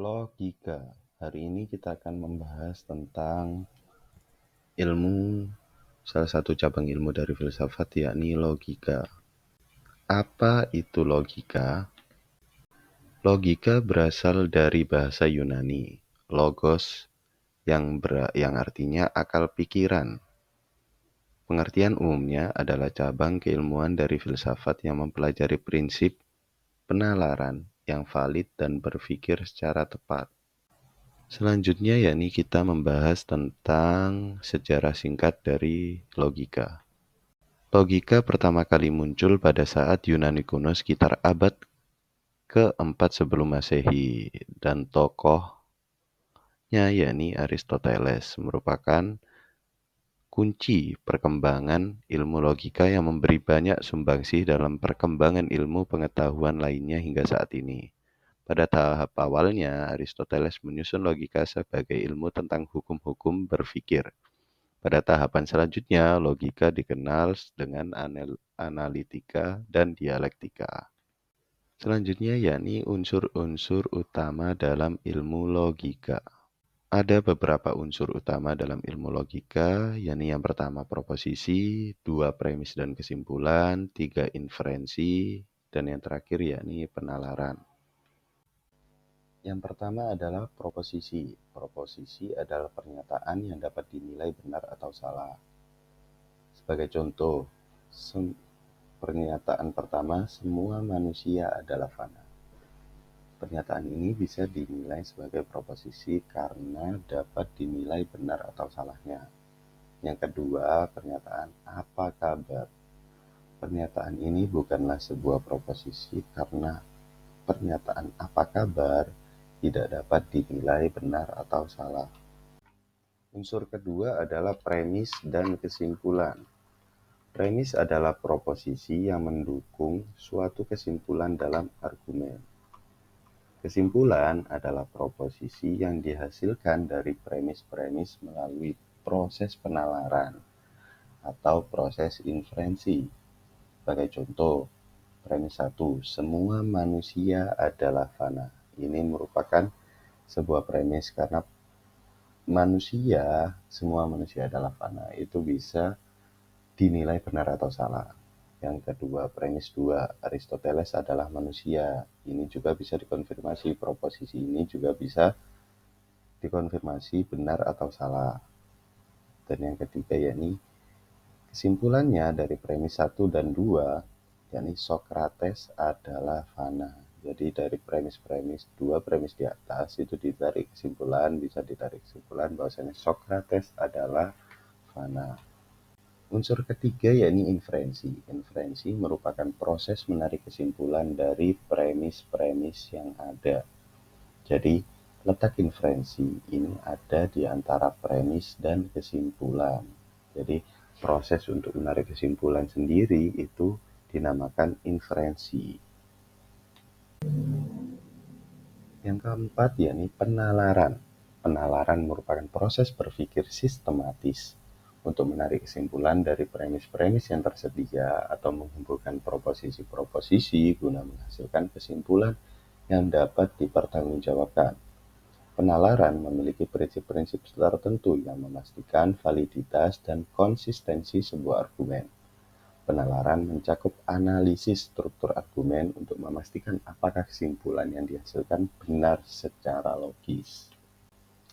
Logika. Hari ini kita akan membahas tentang salah satu cabang ilmu dari filsafat, yakni logika. Apa itu logika? Logika berasal dari bahasa Yunani, logos, yang artinya akal pikiran. Pengertian umumnya adalah cabang keilmuan dari filsafat yang mempelajari prinsip penalaran yang valid dan berpikir secara tepat. Selanjutnya yakni kita membahas tentang sejarah singkat dari logika. Logika pertama kali muncul pada saat Yunani kuno sekitar abad ke-4 sebelum Masehi, dan tokohnya yakni Aristoteles merupakan kunci perkembangan ilmu logika yang memberi banyak sumbangsih dalam perkembangan ilmu pengetahuan lainnya hingga saat ini. Pada tahap awalnya, Aristoteles menyusun logika sebagai ilmu tentang hukum-hukum berpikir. Pada tahapan selanjutnya, logika dikenal dengan analitika dan dialektika. Selanjutnya yakni unsur-unsur utama dalam ilmu logika. Ada beberapa unsur utama dalam ilmu logika, yakni yang pertama proposisi, 2 premis dan kesimpulan, 3 inferensi, dan yang terakhir yakni penalaran. Yang pertama adalah proposisi. Proposisi adalah pernyataan yang dapat dinilai benar atau salah. Sebagai contoh, pernyataan pertama, semua manusia adalah fana. Pernyataan ini bisa dinilai sebagai proposisi karena dapat dinilai benar atau salahnya. Yang kedua, pernyataan apa kabar. Pernyataan ini bukanlah sebuah proposisi karena pernyataan apa kabar tidak dapat dinilai benar atau salah. Unsur kedua adalah premis dan kesimpulan. Premis adalah proposisi yang mendukung suatu kesimpulan dalam argumen. Kesimpulan adalah proposisi yang dihasilkan dari premis-premis melalui proses penalaran atau proses inferensi. Sebagai contoh, premis 1, semua manusia adalah fana. Ini merupakan sebuah premis karena semua manusia adalah fana. Itu bisa dinilai benar atau salah. Yang kedua, premis 2, Aristoteles adalah manusia. Ini juga bisa dikonfirmasi, proposisi ini juga bisa dikonfirmasi benar atau salah. Dan yang ketiga yakni kesimpulannya dari premis 1 dan 2, yakni Socrates adalah fana. Jadi dari premis-premis 2 premis di atas itu ditarik kesimpulan, bisa ditarik kesimpulan bahwasanya Socrates adalah fana. Unsur ketiga yakni inferensi. Inferensi merupakan proses menarik kesimpulan dari premis-premis yang ada. Jadi, letak inferensi ini ada di antara premis dan kesimpulan. Jadi, proses untuk menarik kesimpulan sendiri itu dinamakan inferensi. Yang keempat yakni penalaran. Penalaran merupakan proses berpikir sistematis untuk menarik kesimpulan dari premis-premis yang tersedia atau mengumpulkan proposisi-proposisi guna menghasilkan kesimpulan yang dapat dipertanggungjawabkan. Penalaran memiliki prinsip-prinsip tertentu yang memastikan validitas dan konsistensi sebuah argumen. Penalaran mencakup analisis struktur argumen untuk memastikan apakah kesimpulan yang dihasilkan benar secara logis.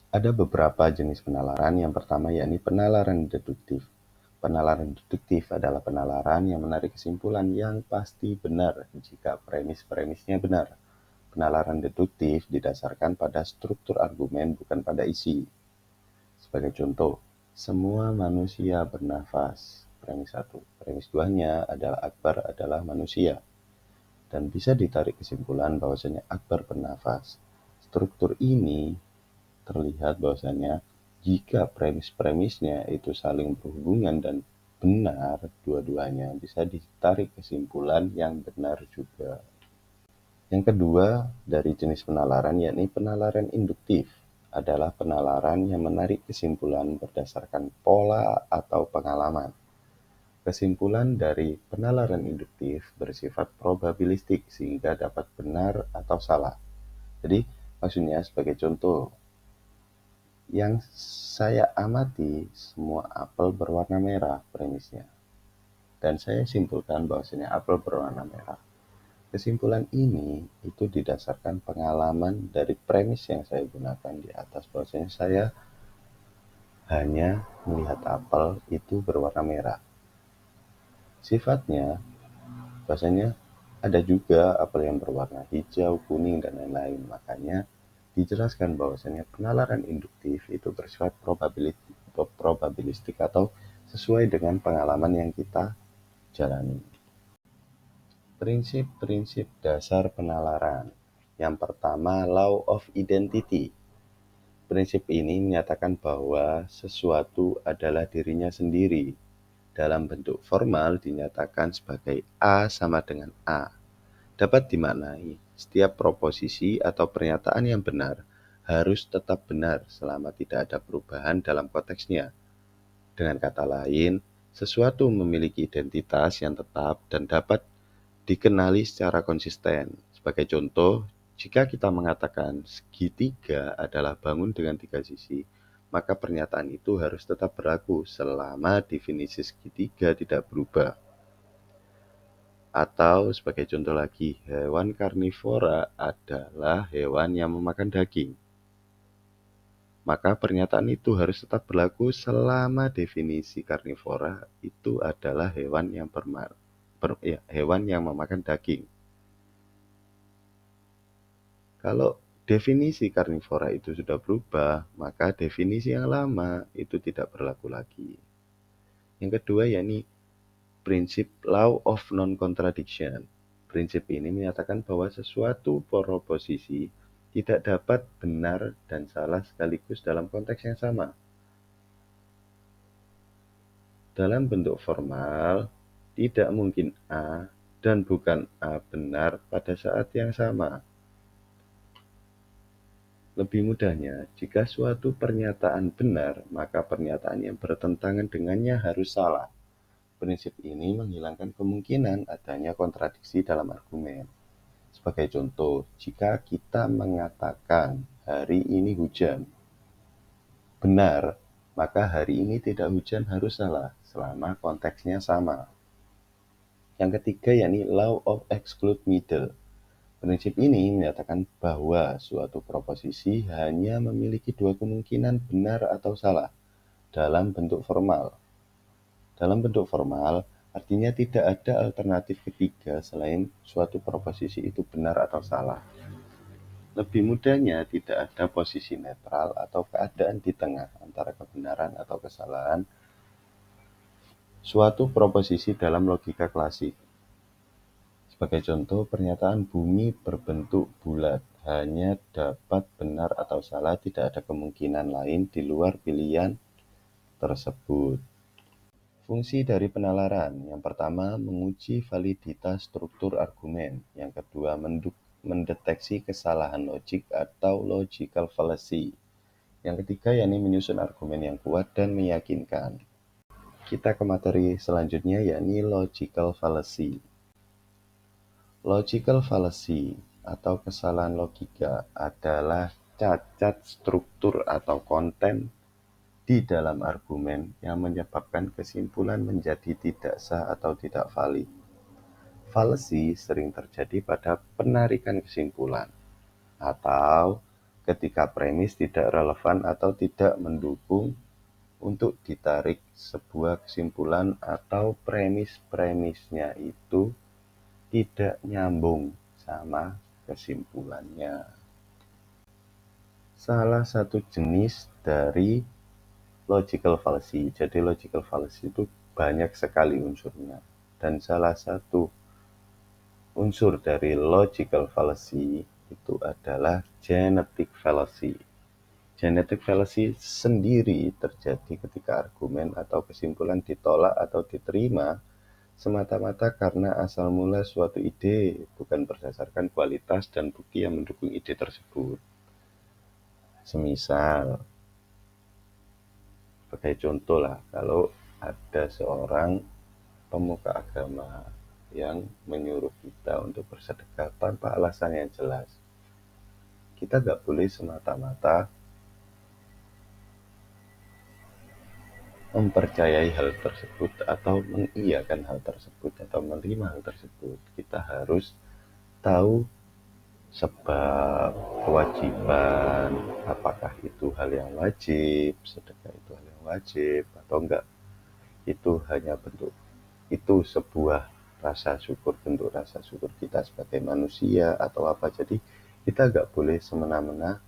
Ada beberapa jenis penalaran. Yang pertama yakni penalaran deduktif. Penalaran deduktif adalah penalaran yang menarik kesimpulan yang pasti benar jika premis-premisnya benar. Penalaran deduktif didasarkan pada struktur argumen, bukan pada isi. Sebagai contoh, semua manusia bernafas. Premis 1. Premis 2-nya adalah Akbar adalah manusia. Dan bisa ditarik kesimpulan bahwasanya Akbar bernafas. Struktur ini terlihat bahwasanya jika premis-premisnya itu saling berhubungan dan benar dua-duanya, bisa ditarik kesimpulan yang benar juga. Yang kedua dari jenis penalaran yakni penalaran induktif, adalah penalaran yang menarik kesimpulan berdasarkan pola atau pengalaman. Kesimpulan dari penalaran induktif bersifat probabilistik sehingga dapat benar atau salah. Jadi Maksudnya sebagai contoh, yang saya amati semua apel berwarna merah premisnya. Dan saya simpulkan bahwasanya apel berwarna merah. Kesimpulan ini itu didasarkan pengalaman dari premis yang saya gunakan di atas, bahwasanya saya hanya melihat apel itu berwarna merah. Sifatnya, bahwasanya ada juga apel yang berwarna hijau, kuning, dan lain-lain. Makanya dijelaskan bahwasanya penalaran induktif itu bersifat probabilistik atau sesuai dengan pengalaman yang kita jalani. Prinsip-prinsip dasar penalaran. Yang pertama, Law of Identity. Prinsip ini menyatakan bahwa sesuatu adalah dirinya sendiri. Dalam bentuk formal dinyatakan sebagai A sama dengan A. Dapat dimaknai, setiap proposisi atau pernyataan yang benar harus tetap benar selama tidak ada perubahan dalam konteksnya. Dengan kata lain, sesuatu memiliki identitas yang tetap dan dapat dikenali secara konsisten. Sebagai contoh, jika kita mengatakan segitiga adalah bangun dengan 3 sisi, maka pernyataan itu harus tetap berlaku selama definisi segitiga tidak berubah. Atau sebagai contoh lagi, hewan karnivora adalah hewan yang memakan daging. Maka pernyataan itu harus tetap berlaku selama definisi karnivora itu adalah hewan yang memakan daging. Kalau definisi karnivora itu sudah berubah, maka definisi yang lama itu tidak berlaku lagi. Yang kedua yakni prinsip Law of Non-Contradiction. Prinsip ini menyatakan bahwa sesuatu proposisi tidak dapat benar dan salah sekaligus dalam konteks yang sama. Dalam bentuk formal, tidak mungkin A dan bukan A benar pada saat yang sama. Lebih mudahnya, jika suatu pernyataan benar, maka pernyataan yang bertentangan dengannya harus salah. Prinsip ini menghilangkan kemungkinan adanya kontradiksi dalam argumen. Sebagai contoh, jika kita mengatakan hari ini hujan, benar, maka hari ini tidak hujan harus salah, selama konteksnya sama. Yang ketiga yakni Law of Exclude Middle. Prinsip ini menyatakan bahwa suatu proposisi hanya memiliki dua kemungkinan benar atau salah dalam bentuk formal. Dalam bentuk formal, artinya tidak ada alternatif ketiga selain suatu proposisi itu benar atau salah. Lebih mudahnya, tidak ada posisi netral atau keadaan di tengah antara kebenaran atau kesalahan suatu proposisi dalam logika klasik. Sebagai contoh, pernyataan bumi berbentuk bulat hanya dapat benar atau salah, tidak ada kemungkinan lain di luar pilihan tersebut. Fungsi dari penalaran, yang pertama menguji validitas struktur argumen, yang kedua mendeteksi kesalahan logik atau logical fallacy, yang ketiga yakni menyusun argumen yang kuat dan meyakinkan. Kita ke materi selanjutnya yakni logical fallacy. Logical fallacy atau kesalahan logika adalah cacat struktur atau konten di dalam argumen yang menyebabkan kesimpulan menjadi tidak sah atau tidak valid. Fallacy sering terjadi pada penarikan kesimpulan, atau ketika premis tidak relevan atau tidak mendukung untuk ditarik sebuah kesimpulan atau premis-premisnya itu tidak nyambung sama kesimpulannya. Salah satu jenis dari logical fallacy. Jadi logical fallacy itu banyak sekali unsurnya. Dan salah satu unsur dari logical fallacy itu adalah genetic fallacy. Genetic fallacy sendiri terjadi ketika argumen atau kesimpulan ditolak atau diterima semata-mata karena asal mula suatu ide, bukan berdasarkan kualitas dan bukti yang mendukung ide tersebut. Semisal, sebagai contoh lah, kalau ada seorang pemuka agama yang menyuruh kita untuk bersedekah tanpa alasan yang jelas. kita nggak boleh semata-mata mempercayai hal tersebut atau mengiyakan hal tersebut atau menerima hal tersebut. Kita harus tahu sebab, kewajiban, apakah itu hal yang wajib, sedekah itu hal yang wajib atau enggak. Itu hanya bentuk, itu sebuah rasa syukur, bentuk rasa syukur kita sebagai manusia atau apa. Jadi kita nggak boleh semena-mena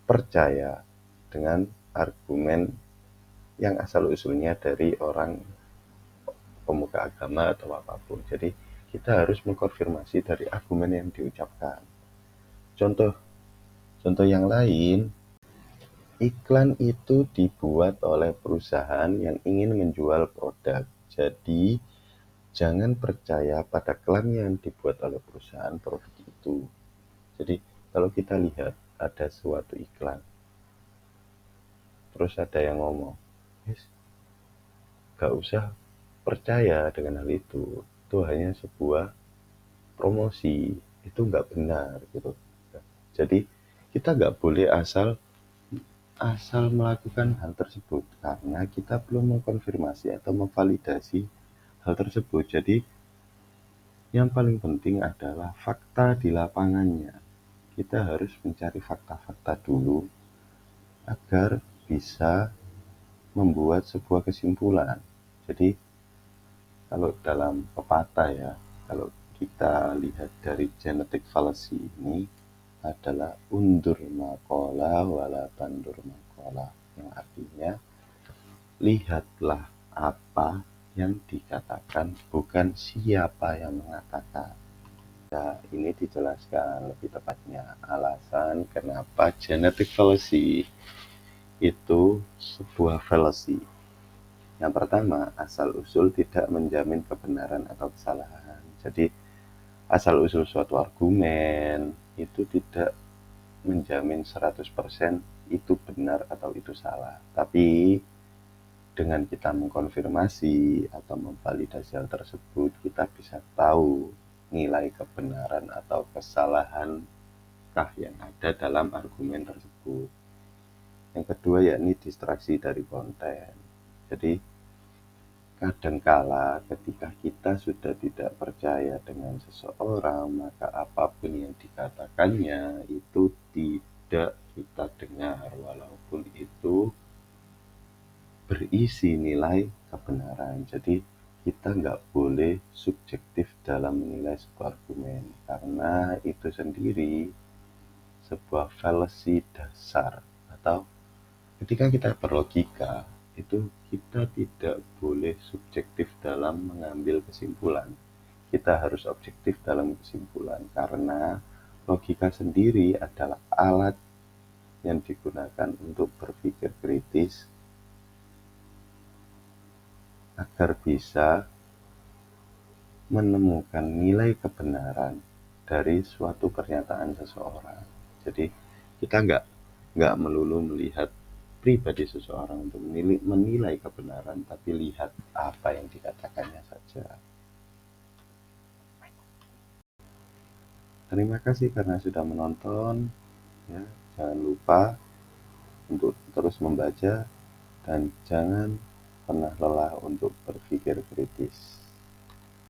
percaya dengan argumen yang asal-usulnya dari orang pemuka agama atau apapun. Jadi kita harus mengkonfirmasi dari argumen yang diucapkan. Contoh contoh yang lain, iklan itu dibuat oleh perusahaan yang ingin menjual produk. Jadi jangan percaya pada klaim yang dibuat oleh perusahaan produk itu. Jadi kalau kita lihat ada suatu iklan, terus ada yang ngomong, "Yes, gak usah percaya dengan hal itu hanya sebuah promosi, itu nggak benar," gitu. Jadi kita nggak boleh asal asal melakukan hal tersebut karena kita belum mengkonfirmasi atau memvalidasi hal tersebut. Jadi yang paling penting adalah fakta di lapangannya. Kita harus mencari fakta-fakta dulu agar bisa membuat sebuah kesimpulan. Jadi kalau dalam pepatah ya, kalau kita lihat dari genetic fallacy ini adalah undur makola wala tandur makola, yang artinya lihatlah apa yang dikatakan, bukan siapa yang mengatakan. Nah, ini dijelaskan lebih tepatnya alasan kenapa genetic fallacy itu sebuah fallacy. Yang pertama, asal-usul tidak menjamin kebenaran atau kesalahan. Jadi, asal-usul suatu argumen itu tidak menjamin 100% itu benar atau itu salah. Tapi, dengan kita mengkonfirmasi atau memvalidasi hal tersebut, kita bisa tahu nilai kebenaran atau kesalahankah yang ada dalam argumen tersebut. Yang kedua, yakni distraksi dari konten. Jadi, kadangkala ketika kita sudah tidak percaya dengan seseorang, maka apapun yang dikatakannya itu tidak kita dengar, walaupun itu berisi nilai kebenaran. Jadi kita nggak boleh subjektif dalam menilai sebuah argumen, karena itu sendiri sebuah fallacy dasar. Atau ketika kita berlogika, itu kita tidak boleh subjektif dalam mengambil kesimpulan. Kita harus objektif dalam kesimpulan, karena logika sendiri adalah alat yang digunakan untuk berpikir kritis agar bisa menemukan nilai kebenaran dari suatu pernyataan seseorang. Jadi kita nggak melulu melihat pribadi seseorang untuk menilai kebenaran, tapi lihat apa yang dikatakannya saja. Terima kasih karena sudah menonton. Ya, jangan lupa untuk terus membaca dan jangan pernah lelah untuk berpikir kritis.